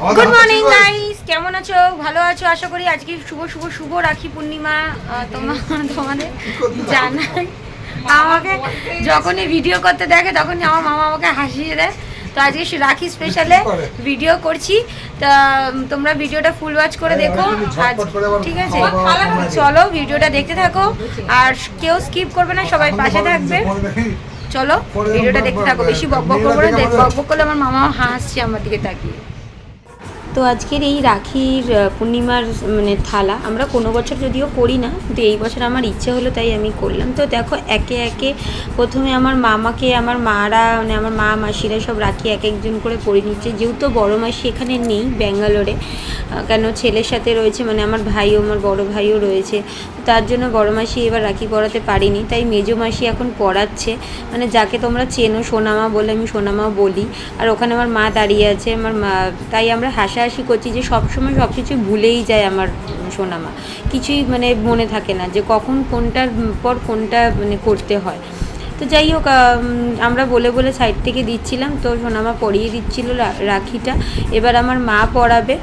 Good morning guys, কেমন আছো? ভালো আছো আশা করি। আজকে শুভ শুভ শুভ রাখি পূর্ণিমা। তোমাদের জানাই, আমাকে যখনই ভিডিও করতে দেখে তখনই আমার মামা আমাকে হাসিয়ে দেয়। তো আজকে রাখি স্পেশালে ভিডিও করছি, তা তোমরা ভিডিওটা ফুল ওয়াচ করে দেখো। ঠিক আছে, চলো ভিডিওটা দেখতে থাকো, আর কেউ স্কিপ করবে না, সবাই পাশে থাকবে। চলো ভিডিওটা দেখতে থাকো, বেশি বকবক করবো না। বকবক করলে আমার মামা হাসছে আমার দিকে তাকিয়ে। তো আজকের এই রাখির পূর্ণিমার মানে থালা আমরা কোনো বছর যদিও করি না, কিন্তু এই বছর আমার ইচ্ছে হলো তাই আমি করলাম। তো দেখো একে একে প্রথমে আমার মামাকে, আমার মারা মানে আমার মা মাসিরা সব রাখি এক একজন করে পরে নিচ্ছে। যেহেতু বড় মাসি এখানে নেই ব্যাঙ্গালোরে, কেন ছেলের সাথে রয়েছে, মানে আমার ভাইও, আমার বড় ভাইও রয়েছে, তার জন্য বড় মাসি এবার রাখি পরাতে পারিনি, তাই মেজো মাসি এখন পরাচ্ছে, মানে যাকে তোমরা চেনো সোনামা বলে আমি সোনামা বলি। আর ওখানে আমার মা দাঁড়িয়ে আছে, আমার মা, তাই আমরা হাসাহাসি করছি যে সবসময় সব কিছু ভুলেই যায় আমার সোনামা, কিছুই মানে মনে থাকে না যে কখন কোনটার পর কোনটা মানে করতে হয়। তো যাই হোক, আমরা বলে বলে সাইড থেকে দিচ্ছিলাম, তো সোনামা পরিয়ে দিচ্ছিল রাখিটা। এবার আমার মা পরাবে,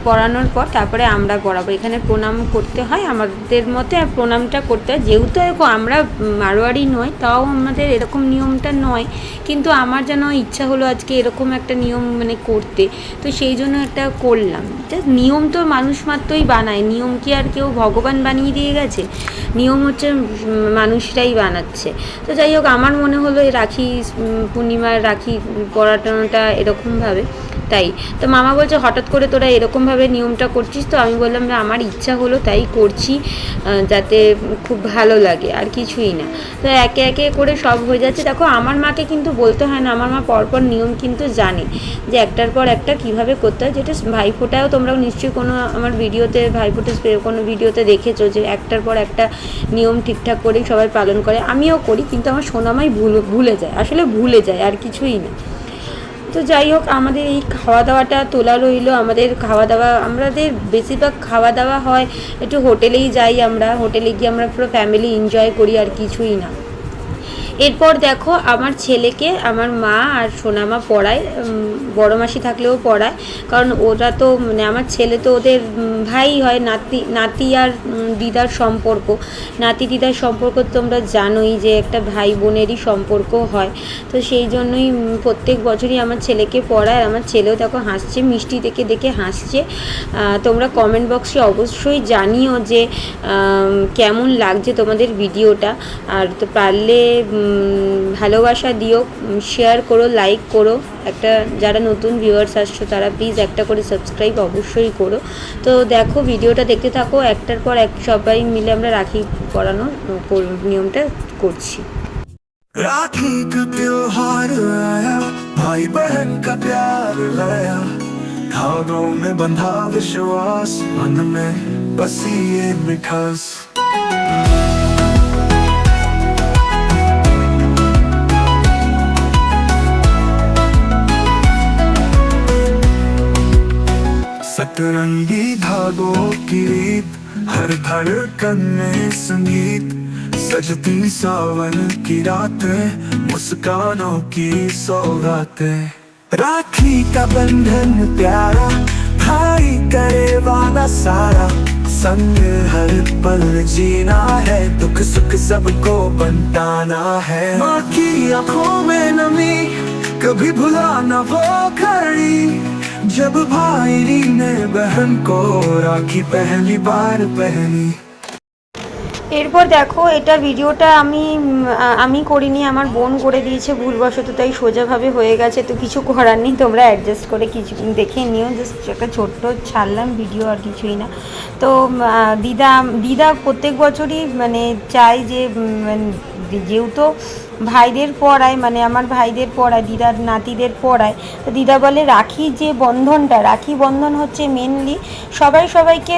পরানোর পর তারপরে আমরা পরাবো। এখানে প্রণাম করতে হয় আমাদের মতে, আর প্রণামটা করতে হয়, যেহেতু আমরা মারোয়ারি নয় তাও আমাদের এরকম নিয়মটা নয়, কিন্তু আমার যেন ইচ্ছা হলো আজকে এরকম একটা নিয়ম মানে করতে, তো সেই জন্য একটা করলাম। নিয়ম তো মানুষ মাত্রই বানায়, নিয়ম কি আর কেউ ভগবান বানিয়ে দিয়ে গেছে? নিয়ম হচ্ছে মানুষরাই বানাচ্ছে। তো যাই হোক, আমার মনে হলো এই রাখি পূর্ণিমার রাখি পরাটানোটা এরকমভাবে, তাই। তো মামা বলছে হঠাৎ করে তোরা এরকমভাবে নিয়মটা করছিস, তো আমি বললাম যে আমার ইচ্ছা হলো তাই করছি, যাতে খুব ভালো লাগে, আর কিছুই না। তো একে একে করে সব হয়ে যাচ্ছে। দেখো আমার মাকে কিন্তু বলতে হয় না, আমার মা পরপর নিয়ম কিন্তু জানে যে একটার পর একটা কীভাবে করতে হয়। যেটা ভাইফোঁটাও তোমরাও নিশ্চয়ই কোনো আমার ভিডিওতে, ভাইফোঁটা কোনো ভিডিওতে দেখেছো যে একটার পর একটা নিয়ম ঠিকঠাক করেই সবাই পালন করে। আমিও করি, কিন্তু আমার সোনামাই ভুলে যায়, আসলে ভুলে যায়, আর কিছুই না। তো যাই হোক, আমাদের এই খাওয়া দাওয়াটা তোলা রইলো। আমাদের খাওয়া দাওয়া, আমাদের বেশিরভাগ খাওয়া দাওয়া হয় একটু হোটেলেই যাই, আমরা হোটেলে গিয়ে আমরা পুরো ফ্যামিলি এনজয় করি, আর কিছুই না। এরপর দেখো আমার ছেলেকে আমার মা আর সোনামা পড়ায়, বড় মাসি থাকলেও পড়ায়, কারণ ওরা তো মানে আমার ছেলে তো ওদের ভাই হয়, নাতি আর দিদার সম্পর্ক, নাতি দিদার সম্পর্ক তোমরা জানোই যে একটা ভাই বোনেরই সম্পর্ক হয়। তো সেই জন্যই প্রত্যেক বছরই আমার ছেলেকে পড়ায়। আমার ছেলেও দেখো হাসছে, মিষ্টি দেখে দেখে হাসছে। তোমরা কমেন্ট বক্সে অবশ্যই জানিও যে কেমন লাগছে তোমাদের ভিডিওটা, আর তো পারলে ভালোবাসা দিও, শেয়ার করো, লাইক করো। একটা যারা নতুন ভিউয়ার্স আসছো তারা প্লিজ একটা করে সাবস্ক্রাইব অবশ্যই করো। তো দেখো ভিডিওটা দেখতে থাকো, একটার পর এক সবাই মিলে আমরা রাখি পরানোর নিয়মটা করছি। राखी का त्योहार आया, भाई बहन का प्यार लाया, धागों में बंधा विश्वास, मन में बसी ये मिठास। सतरंगी धागों की रीत, हर धड़कन में संगीत, सजती सावन की रातें, मुस्कानों की सौगातें। राखी का बंधन प्यारा, भाई करे वादा सारा, संग हर पल जीना है, दुख सुख सबको बंटाना है। माँ की आंखों में नमी, कभी भुला न वो घड़ी, जब भाई ने बहन को राखी पहली बार पहनी। এরপর দেখো এটা ভিডিওটা আমি করিনি, আমার বোন করে দিয়েছে ভুলবশত, তাই সোজাভাবে হয়ে গেছে। তো কিছু করার নেই, তোমরা অ্যাডজাস্ট করে কিছু দেখে নিও। জাস্ট একটা ছোট্ট ছাড়লাম ভিডিও, আর কিছুই না। তো দিদা প্রত্যেক বছরই মানে চায় যে যেহেতু ভাইদের পড়ায়, মানে আমার ভাইদের পড়ায়, দিদার নাতিদের পড়ায়, তো দিদা বলে রাখি যে বন্ধনটা, রাখি বন্ধন হচ্ছে মেনলি সবাইকে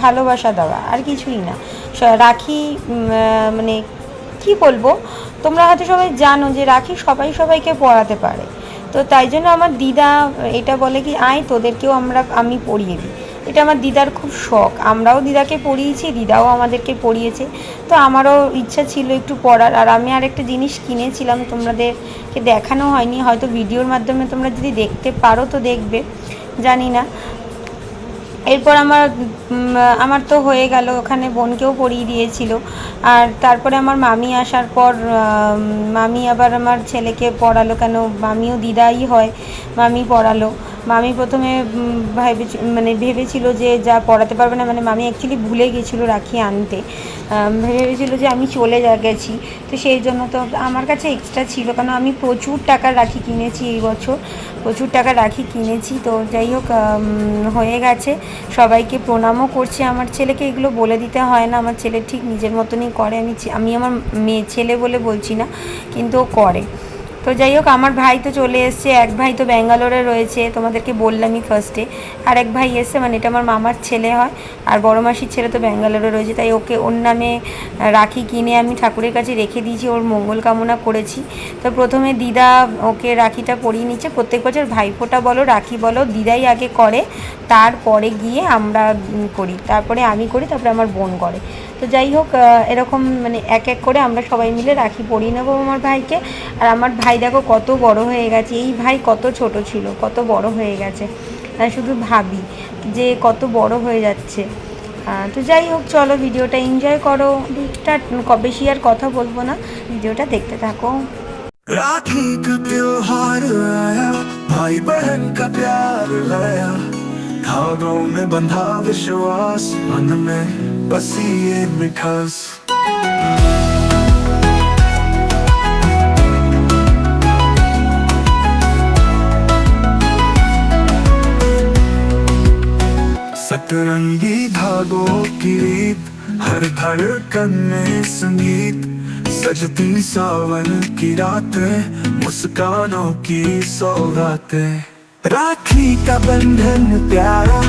ভালোবাসা দেওয়া, আর কিছুই না। রাখি মানে কি বলবো, তোমরা হয়তো সবাই জানো যে রাখি সবাইকে পড়াতে পারে। তো তাই জন্য আমার দিদা এটা বলে কি আয় তোদেরকেও আমি পড়িয়ে দিই। এটা আমার দিদার খুব শখ, আমরাও দিদাকে পড়িয়েছি, দিদাও আমাদেরকে পড়িয়েছে। তো আমারও ইচ্ছা ছিল একটু পড়ার। আর আমি আরেকটা জিনিস কিনেছিলাম, তোমাদেরকে দেখানো হয়নি, হয়তো ভিডিওর মাধ্যমে তোমরা যদি দেখতে পারো তো দেখবে। জানি না। এরপর আমার তো হয়ে গেল, ওখানে বোনকেও পরিয়ে দিয়েছিল। আর তারপরে আমার মামি আসার পর মামি আবার আমার ছেলেকে পড়ালো, কেন মামিও দিদাই হয়, মামি পড়ালো। মামি প্রথমে ভেবেছিল যে যা পড়াতে পারবে না, মামি অ্যাকচুয়ালি ভুলে গেছিলো রাখি আনতে, ভেবেছিল যে আমি চলে গেছি। তো সেই জন্য তো আমার কাছে এক্সট্রা ছিল, কারণ আমি প্রচুর টাকার রাখি কিনেছি এই বছর, প্রচুর টাকার রাখি কিনেছি। তো যাই হোক, হয়ে গেছে। সবাইকে প্রণামও করছি। আমার ছেলেকে এগুলো বলে দিতে হয় না, আমার ছেলে ঠিক নিজের মতনই করে। আমি আমার মেয়ে ছেলে বলে বলছি না, কিন্তু ও করে। তো যাই হোক, আমার ভাই তো চলে এসছে, এক ভাই তো ব্যাঙ্গালোরে রয়েছে, তোমাদেরকে বললামই ফার্স্টে। আর এক ভাই এসছে, এটা আমার মামার ছেলে হয়, আর বড় মাসির ছেলে তো ব্যাঙ্গালোরে রয়েছে, তাই ওর নামে রাখি কিনে আমি ঠাকুরের কাছে রেখে দিয়েছি, ওর মঙ্গল কামনা করেছি। তো প্রথমে দিদা ওকে রাখিটা পরিয়ে নিচ্ছে। প্রত্যেক বছর ভাইফোঁটা বলো, রাখি বলো, দিদাই আগে করে, তারপরে গিয়ে আমরা করি, তারপরে আমি করি, তারপরে আমার বোন করে। তো যাই হোক, এরকম এক এক করে আমরা সবাই মিলে রাখি পরিয়ে নেবো আমার ভাইকে। আর আমার ভাই দেখো কত বড় হয়ে গেছে, এই ভাই কত ছোট ছিল, কত বড় হয়ে গেছে, শুধু ভাবি যে কত বড় হয়ে যাচ্ছে। তো যাই হোক, চলো ভিডিওটা এনজয় করো। বেশি আর কথা বলবো না, ভিডিওটা দেখতে থাকো। राखी का त्योहार आया, भाई बहन का प्यार लाया, धागों में बंधा विश्वास, मन में बसी ये मिठास। सतरंगी धागों की रीत, हर धड़कन में संगीत, सजती सावन की रातें, मुस्कानों की सौगातें। राखी का बंधन प्यारा,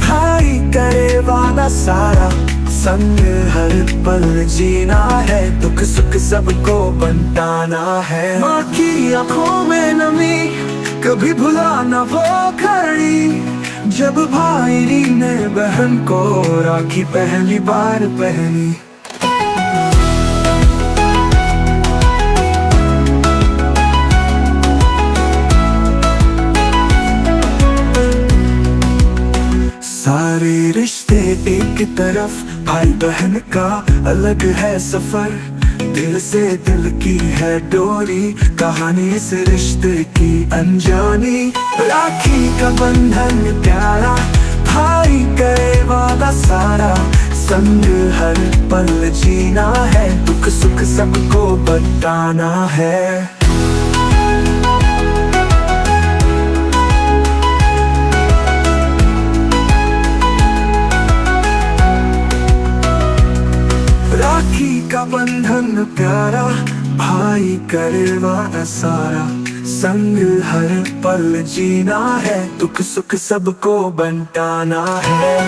भाई करे वादा सारा, संग हर पल जीना है, दुख सुख सबको बंटाना है। माँ की आंखों में नमी, कभी भुला न वो घड़ी, जब भाई ने बहन को राखी पहली बार पहनी। सारे रिश्ते एक तरफ, भाई बहन का अलग है सफर, दिल से दिल की है डोरी, कहानी इस रिश्ते की अनजानी। राखी का बंधन प्यारा, भाई करे वादा सारा, संग हर पल जीना है, दुख सुख सबको बंटाना है। राखी का बंधन प्यारा, भाई करे वादा सारा, संग हर पल जीना है, दुख सुख सबको बंटाना है।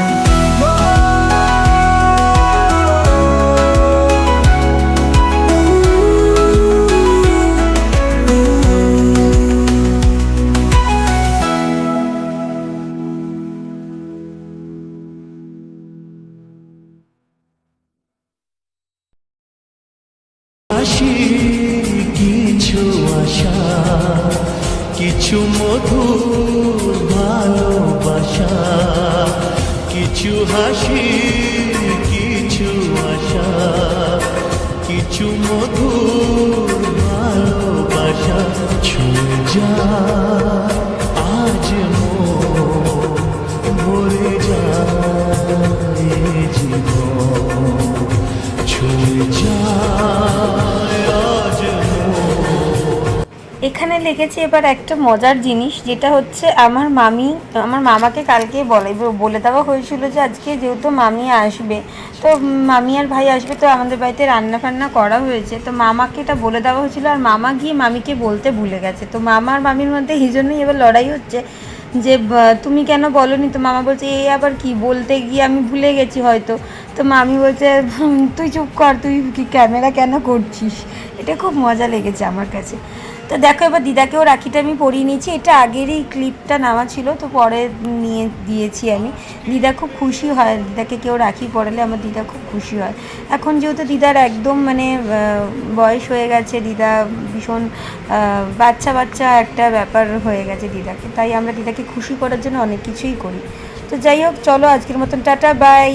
কিছু আশা, কিছু মধুর ভালোবাসা, কিছু হাসি, কিছু আশা, কিছু মধুর ভালোবাসা, ছুঁয়ে যায় আজ মন ভরে যায় জীবন, ছুঁয়ে যায় আজ মন। এখানে লেগেছে এবার একটা মজার জিনিস, যেটা হচ্ছে আমার মামাকে কালকে বলে দেওয়া হয়েছিল যে আজকে যেহেতু মামি আসবে, তো মামি আর ভাই আসবে, তো আমাদের বাড়িতে রান্না ফান্না করা হয়েছে, তো মামাকে এটা বলে দেওয়া হয়েছিল, আর মামা গিয়ে মামিকে বলতে ভুলে গেছে। তো মামা আর মামির মধ্যে এই জন্যই এবার লড়াই হচ্ছে যে তুমি কেন বলোনি। তো মামা বলছে এই আবার কি, বলতে গিয়ে আমি ভুলে গেছি হয়তো। তো মামি বলছে তুই চুপ কর, তুই ক্যামেরা কেন করছিস। এটা খুব মজা লেগেছে আমার কাছে। তো দেখো এবার দিদাকেও রাখিটা আমি পরিয়ে নিয়েছি। এটা আগেরই ক্লিপটা নেওয়া ছিল, তো পরে নিয়ে দিয়েছি আমি। দিদা খুব খুশি হয়, দিদাকে কেউ রাখি পরালে আমার দিদা খুব খুশি হয়। এখন যেহেতু দিদার একদম মানে বয়স হয়ে গেছে, দিদা ভীষণ বাচ্চা বাচ্চা একটা ব্যাপার হয়ে গেছে দিদাকে, তাই আমরা দিদাকে খুশি করার জন্য অনেক কিছুই করি। তো যাই হোক, চলো আজকের মতন টাটা বাই।